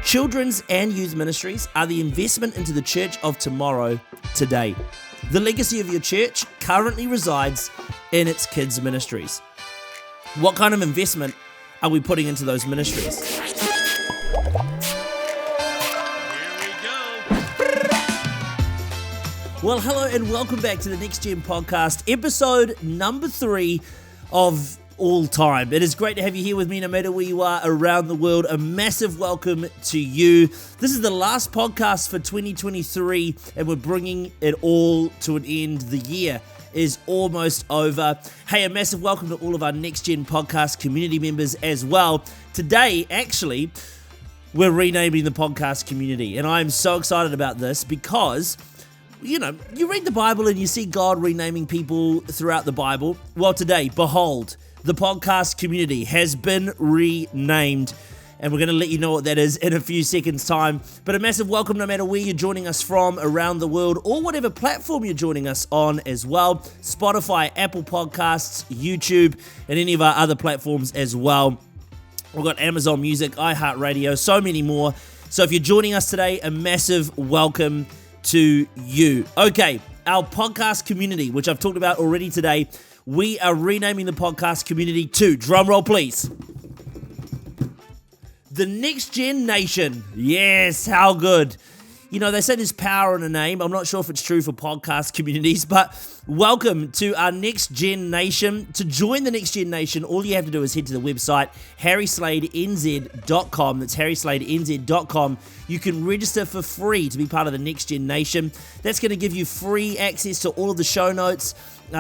Children's and youth ministries are the investment into the church of tomorrow, today. The legacy of your church currently resides in its kids' ministries. What kind of investment are we putting into those ministries? Well, hello and welcome back to the Next Gen podcast, episode number 3 of all time. It is great to have you here with me no matter where you are around the world. A massive welcome to you. This is the last podcast for 2023 and we're bringing it all to an end. The year is almost over. Hey, a massive welcome to all of our Next Gen podcast community members as well. Today, actually, we're renaming the podcast community and I'm so excited about this because you read the Bible and you see God renaming people throughout the Bible. Well, today, behold, the podcast community has been renamed, and we're going to let you know what that is in a few seconds' time. But a massive welcome no matter where you're joining us from around the world, or whatever platform you're joining us on as well. Spotify, Apple Podcasts, YouTube, and any of our other platforms as well. We've got Amazon Music, iHeartRadio, so many more. So if you're joining us today, a massive welcome to you. Okay, our podcast community, which I've talked about already today, we are renaming the podcast community to, drumroll please, the Next Gen Nation. Yes, how good. They say there's power in a name. I'm not sure if it's true for podcast communities, but welcome to our Next Gen Nation. To join the Next Gen Nation, all you have to do is head to the website, harrysladenz.com. That's harrysladenz.com. You can register for free to be part of the Next Gen Nation. That's going to give you free access to all of the show notes,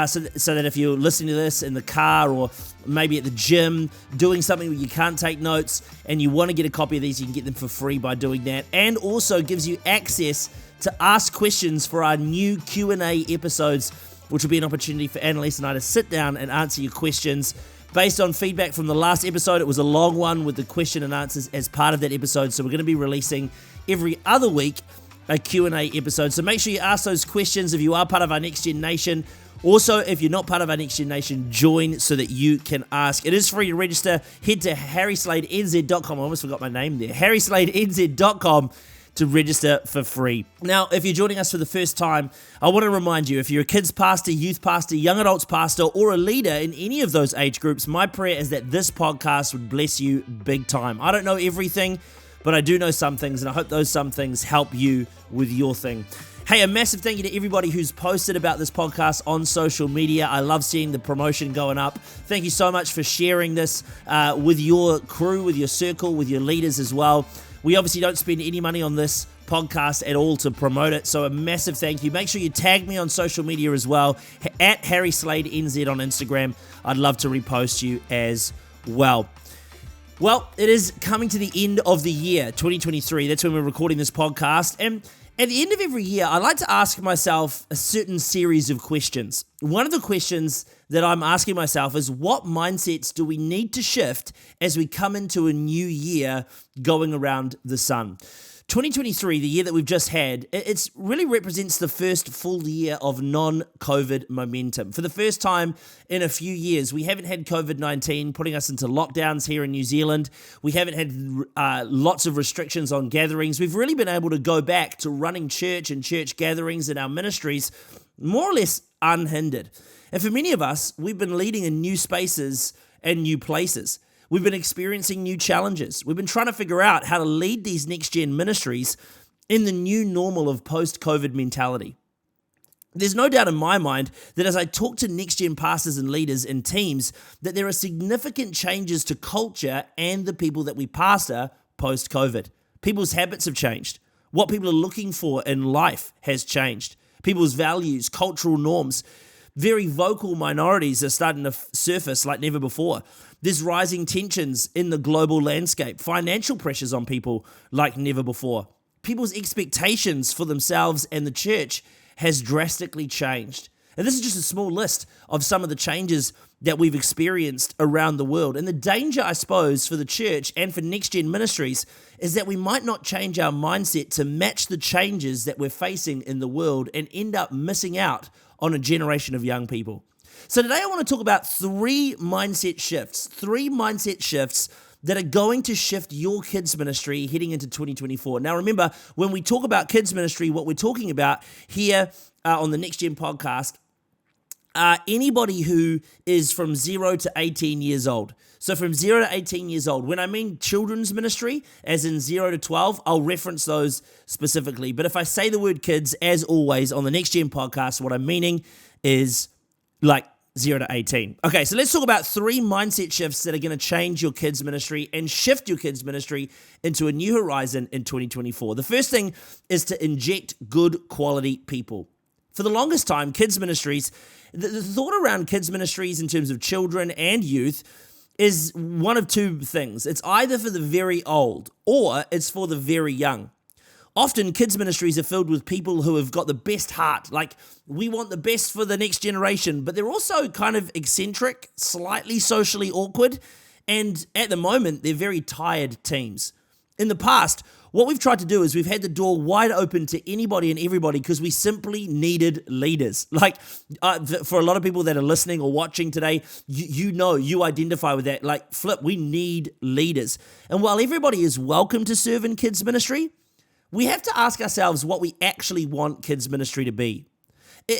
so that if you're listening to this in the car or maybe at the gym, doing something where you can't take notes and you want to get a copy of these, you can get them for free by doing that. And also gives you access to ask questions for our new Q&A episodes, which will be an opportunity for Annaliese and I to sit down and answer your questions. Based on feedback from the last episode, it was a long one with the question and answers as part of that episode, so we're going to be releasing every other week a Q&A episode. So make sure you ask those questions if you are part of our Next Gen Nation. Also, if you're not part of our Next Gen Nation, join so that you can ask. It is free to register. Head to harrysladenz.com. I almost forgot my name there. harrysladenz.com to register for free. Now, if you're joining us for the first time, I want to remind you, if you're a kids pastor, youth pastor, young adults pastor, or a leader in any of those age groups, my prayer is that this podcast would bless you big time. I don't know everything, but I do know some things, and I hope those some things help you with your thing. Hey, a massive thank you to everybody who's posted about this podcast on social media. I love seeing the promotion going up. Thank you so much for sharing this with your crew, with your circle, with your leaders as well. We obviously don't spend any money on this podcast at all to promote it, so a massive thank you. Make sure you tag me on social media as well, at Harry Slade NZ on Instagram. I'd love to repost you as well. Well, it is coming to the end of the year, 2023. That's when we're recording this podcast, and at the end of every year, I like to ask myself a certain series of questions. One of the questions that I'm asking myself is, what mindsets do we need to shift as we come into a new year going around the sun? 2023, the year that we've just had, it really represents the first full year of non-COVID momentum. For the first time in a few years, we haven't had COVID-19 putting us into lockdowns here in New Zealand. We haven't had lots of restrictions on gatherings. We've really been able to go back to running church and church gatherings in our ministries more or less unhindered. And for many of us, we've been leading in new spaces and new places. We've been experiencing new challenges. We've been trying to figure out how to lead these next-gen ministries in the new normal of post-COVID mentality. There's no doubt in my mind that as I talk to next-gen pastors and leaders and teams, that there are significant changes to culture and the people that we pastor post-COVID. People's habits have changed. What people are looking for in life has changed. People's values, cultural norms. Very vocal minorities are starting to surface like never before. There's rising tensions in the global landscape, financial pressures on people like never before. People's expectations for themselves and the church has drastically changed. And this is just a small list of some of the changes that we've experienced around the world. And the danger, I suppose, for the church and for Next Gen Ministries is that we might not change our mindset to match the changes that we're facing in the world and end up missing out on a generation of young people. So today I want to talk about three mindset shifts that are going to shift your kids ministry heading into 2024. Now, remember, when we talk about kids ministry, what we're talking about here on the Next Gen podcast, anybody who is from 0 to 18 years old. So from 0 to 18 years old, when I mean children's ministry, as in 0 to 12, I'll reference those specifically. But if I say the word kids, as always, on the Next Gen podcast, what I'm meaning is like 0 to 18. Okay, so let's talk about 3 mindset shifts that are going to change your kids ministry and shift your kids ministry into a new horizon in 2024. The first thing is to inject good quality people. For the longest time, kids ministries, the thought around kids ministries in terms of children and youth is one of 2 things. It's either for the very old or it's for the very young. Often kids ministries are filled with people who have got the best heart, like we want the best for the next generation, but they're also kind of eccentric, slightly socially awkward, and at the moment, they're very tired teens. In the past, what we've tried to do is we've had the door wide open to anybody and everybody because we simply needed leaders. Like for a lot of people that are listening or watching today, you identify with that. Like, flip, we need leaders. And while everybody is welcome to serve in kids ministry, we have to ask ourselves what we actually want kids ministry to be.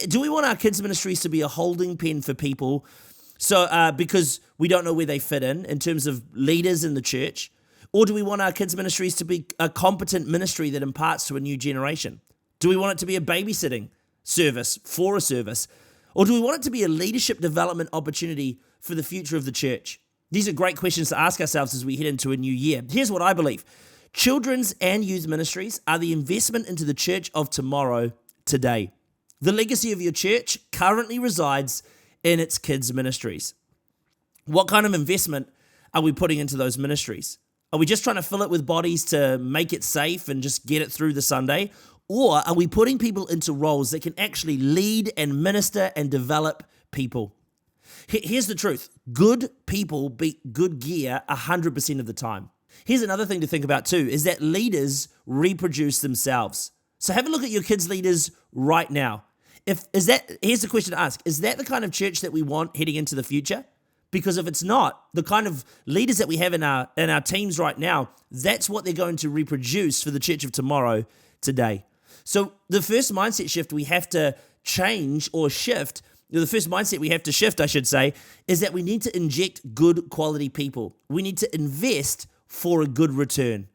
Do we want our kids ministries to be a holding pen for people because we don't know where they fit in terms of leaders in the church? Or do we want our kids ministries to be a competent ministry that imparts to a new generation? Do we want it to be a babysitting service for a service? Or do we want it to be a leadership development opportunity for the future of the church? These are great questions to ask ourselves as we head into a new year. Here's what I believe. Children's and youth ministries are the investment into the church of tomorrow, today. The legacy of your church currently resides in its kids ministries. What kind of investment are we putting into those ministries? Are we just trying to fill it with bodies to make it safe and just get it through the Sunday? Or are we putting people into roles that can actually lead and minister and develop people? Here's the truth. Good people beat good gear 100% of the time. Here's another thing to think about too, is that leaders reproduce themselves. So have a look at your kids' leaders right now. Here's the question to ask. Is that the kind of church that we want heading into the future? Because if it's not, the kind of leaders that we have in our teams right now, that's what they're going to reproduce for the church of tomorrow, today. So the first mindset shift we have to change or shift, the first mindset we have to shift, I should say, is that we need to inject good quality people. We need to invest for a good return.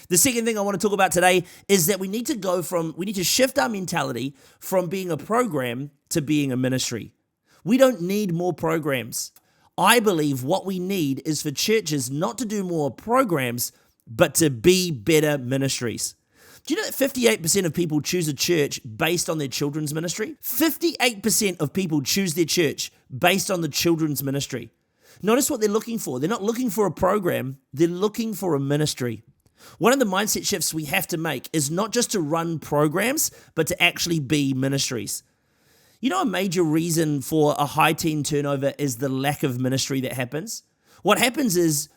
The second thing I want to talk about today is that we need to shift our mentality from being a program to being a ministry. We don't need more programs. I believe what we need is for churches not to do more programs, but to be better ministries. Do you know that 58% of people choose a church based on their children's ministry? 58% of people choose their church based on the children's ministry. Notice what they're looking for. They're not looking for a program, they're looking for a ministry. One of the mindset shifts we have to make is not just to run programs, but to actually be ministries. You know, a major reason for a high teen turnover is the lack of ministry that happens. What happens is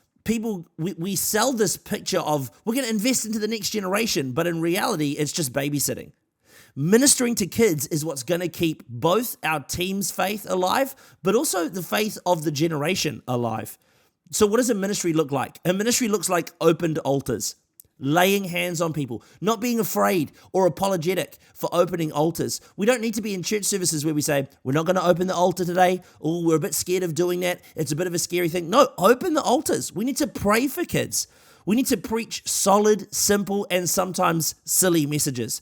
we sell this picture of we're going to invest into the next generation, but in reality, it's just babysitting. Ministering to kids is what's going to keep both our team's faith alive, but also the faith of the generation alive. So what does a ministry look like? A ministry looks like opened altars, laying hands on people, not being afraid or apologetic for opening altars. We don't need to be in church services where we say, we're not going to open the altar today, or we're a bit scared of doing that. It's a bit of a scary thing. No, open the altars. We need to pray for kids. We need to preach solid, simple, and sometimes silly messages.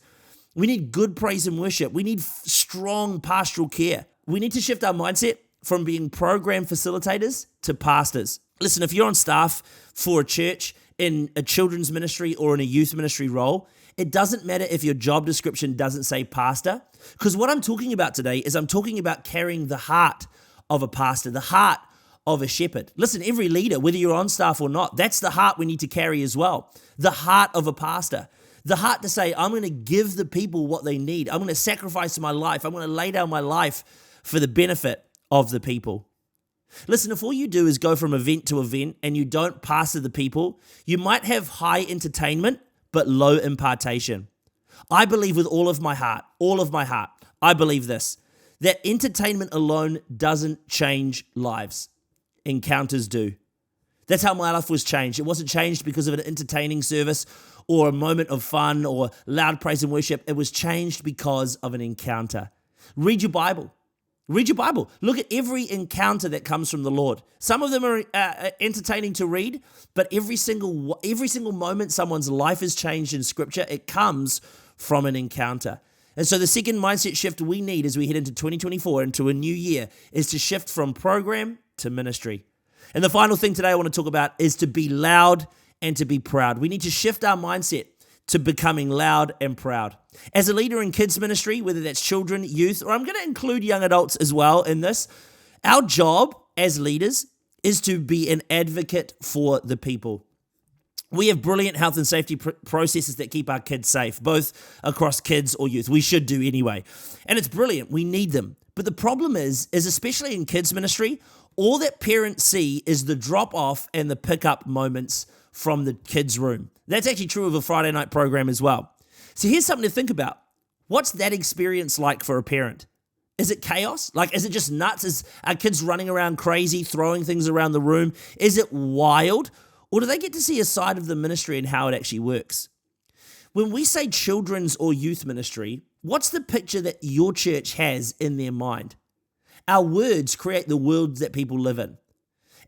We need good praise and worship. We need strong pastoral care. We need to shift our mindset from being program facilitators to pastors. Listen, if you're on staff for a church in a children's ministry or in a youth ministry role, it doesn't matter if your job description doesn't say pastor, because what I'm talking about today is I'm talking about carrying the heart of a pastor, the heart of a shepherd. Listen, every leader, whether you're on staff or not, that's the heart we need to carry as well. The heart of a pastor. The heart to say, I'm going to give the people what they need. I'm going to sacrifice my life. I'm going to lay down my life for the benefit of the people. Listen, if all you do is go from event to event and you don't pastor the people, you might have high entertainment, but low impartation. I believe with all of my heart, I believe this, that entertainment alone doesn't change lives. Encounters do. That's how my life was changed. It wasn't changed because of an entertaining service or a moment of fun or loud praise and worship. It was changed because of an encounter. Read your Bible. Read your Bible. Look at every encounter that comes from the Lord. Some of them are entertaining to read, but every single moment someone's life is changed in Scripture, it comes from an encounter. And so the second mindset shift we need as we head into 2024, into a new year, is to shift from program to ministry. And the final thing today I want to talk about is to be loud and to be proud. We need to shift our mindset to becoming loud and proud. As a leader in kids ministry, whether that's children, youth, or I'm going to include young adults as well in this, our job as leaders is to be an advocate for the people. We have brilliant health and safety processes that keep our kids safe, both across kids or youth. We should do anyway. And it's brilliant. We need them. But the problem is especially in kids ministry, all that parents see is the drop-off and the pick-up moments from the kids' room. That's actually true of a Friday night program as well. So here's something to think about. What's that experience like for a parent? Is it chaos? Like, is it just nuts? Is our kids running around crazy, throwing things around the room? Is it wild? Or do they get to see a side of the ministry and how it actually works? When we say children's or youth ministry, what's the picture that your church has in their mind? Our words create the world that people live in.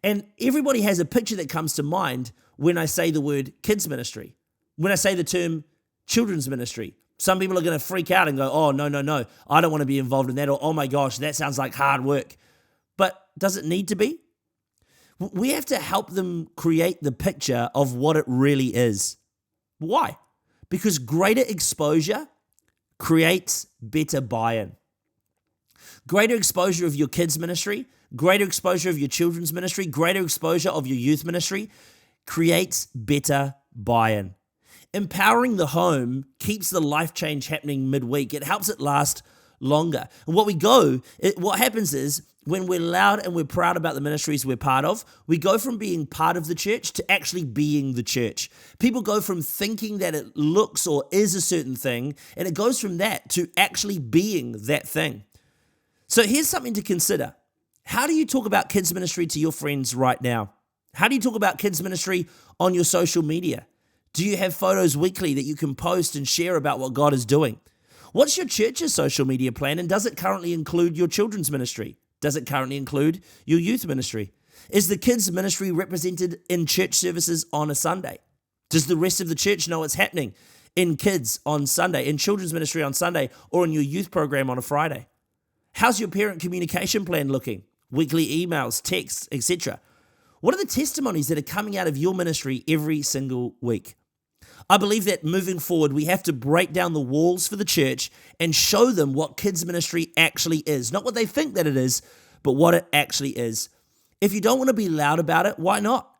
And everybody has a picture that comes to mind when I say the word kids ministry. When I say the term children's ministry, some people are going to freak out and go, oh, no, I don't want to be involved in that. Or, oh my gosh, that sounds like hard work. But does it need to be? We have to help them create the picture of what it really is. Why? Because greater exposure creates better buy-in. Greater exposure of your kids ministry, greater exposure of your children's ministry, greater exposure of your youth ministry creates better buy-in. Empowering the home keeps the life change happening midweek. It helps it last longer. And what happens is when we're loud and we're proud about the ministries we're part of, we go from being part of the church to actually being the church. People go from thinking that it looks or is a certain thing, and it goes from that to actually being that thing. So here's something to consider. How do you talk about kids ministry to your friends right now? How do you talk about kids ministry on your social media? Do you have photos weekly that you can post and share about what God is doing? What's your church's social media plan, and does it currently include your children's ministry? Does it currently include your youth ministry? Is the kids ministry represented in church services on a Sunday? Does the rest of the church know what's happening in kids on Sunday, in children's ministry on Sunday, or in your youth program on a Friday? How's your parent communication plan looking? Weekly emails, texts, etc. What are the testimonies that are coming out of your ministry every single week? I believe that moving forward, we have to break down the walls for the church and show them what kids ministry actually is. Not what they think that it is, but what it actually is. If you don't want to be loud about it, why not?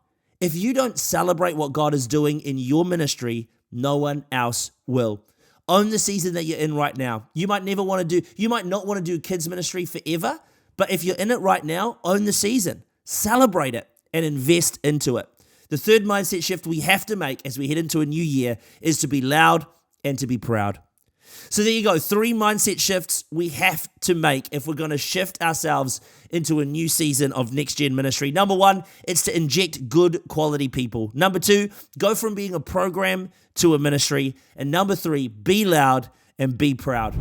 If you don't celebrate what God is doing in your ministry, no one else will. Own the season that you're in right now. You might not want to do kids ministry forever, but if you're in it right now, own the season. Celebrate it and invest into it. The third mindset shift we have to make as we head into a new year is to be loud and to be proud. So there you go, 3 mindset shifts we have to make if we're going to shift ourselves into a new season of Next Gen ministry. Number 1, it's to inject good quality people. Number 2, go from being a program to a ministry. And number 3, be loud and be proud.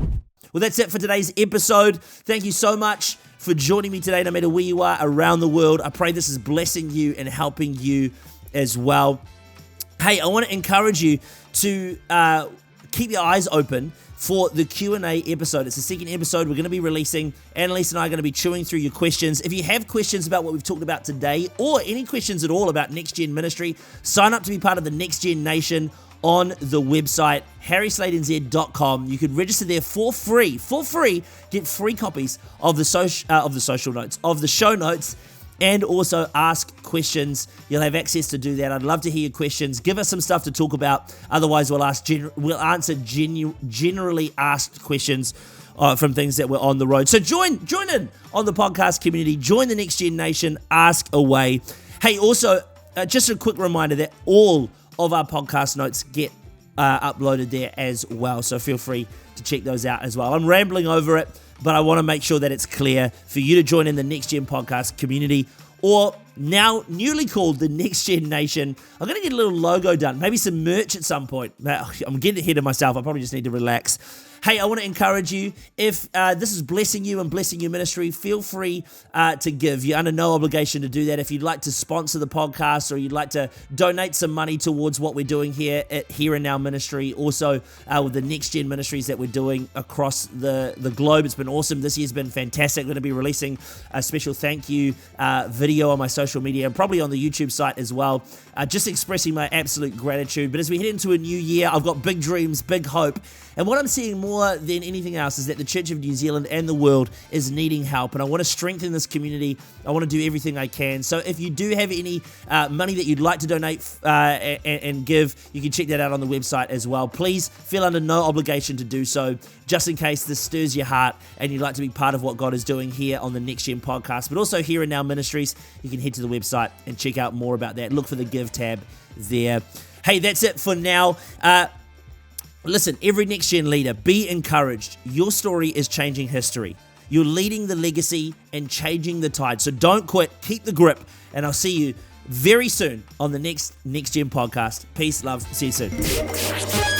Well, that's it for today's episode. Thank you so much for joining me today, no matter where you are around the world. I pray this is blessing you and helping you as well. Hey, I want to encourage you to keep your eyes open for the Q&A episode. It's the second episode we're going to be releasing. Annaliese and I are going to be chewing through your questions. If you have questions about what we've talked about today, or any questions at all about Next Gen Ministry, sign up to be part of the Next Gen Nation on the website, harrysladenz.com. You can register there for free, get free copies of the show notes, and also ask questions. You'll have access to do that. I'd love to hear your questions. Give us some stuff to talk about. Otherwise, we'll answer generally asked questions from things that were on the road. So join in on the podcast community. Join the Next Gen Nation. Ask away. Hey, also, just a quick reminder that all of our podcast notes get uploaded there as well. So feel free to check those out as well. I'm rambling over it, but I want to make sure that it's clear for you to join in the Next Gen podcast community, or now newly called the Next Gen Nation. I'm going to get a little logo done, maybe some merch at some point. I'm getting ahead of myself. I probably just need to relax. Hey, I want to encourage you, if this is blessing you and blessing your ministry, feel free to give. You're under no obligation to do that. If you'd like to sponsor the podcast or you'd like to donate some money towards what we're doing here at Here and Now Ministry, also with the Next Gen Ministries that we're doing across the globe. It's been awesome. This year's been fantastic. I'm going to be releasing a special thank you video on my social media and probably on the YouTube site as well, just expressing my absolute gratitude. But as we head into a new year, I've got big dreams, big hope. And what I'm seeing more than anything else is that the Church of New Zealand and the world is needing help. And I want to strengthen this community. I want to do everything I can. So if you do have any money that you'd like to donate and give, you can check that out on the website as well. Please feel under no obligation to do so, just in case this stirs your heart and you'd like to be part of what God is doing here on the Next Gen podcast. But also Here and Now Ministries, you can head to the website and check out more about that. Look for the Give tab there. Hey, that's it for now. Listen, every Next Gen leader, be encouraged. Your story is changing history. You're leading the legacy and changing the tide. So don't quit. Keep the grip. And I'll see you very soon on the next Gen podcast. Peace, love. See you soon.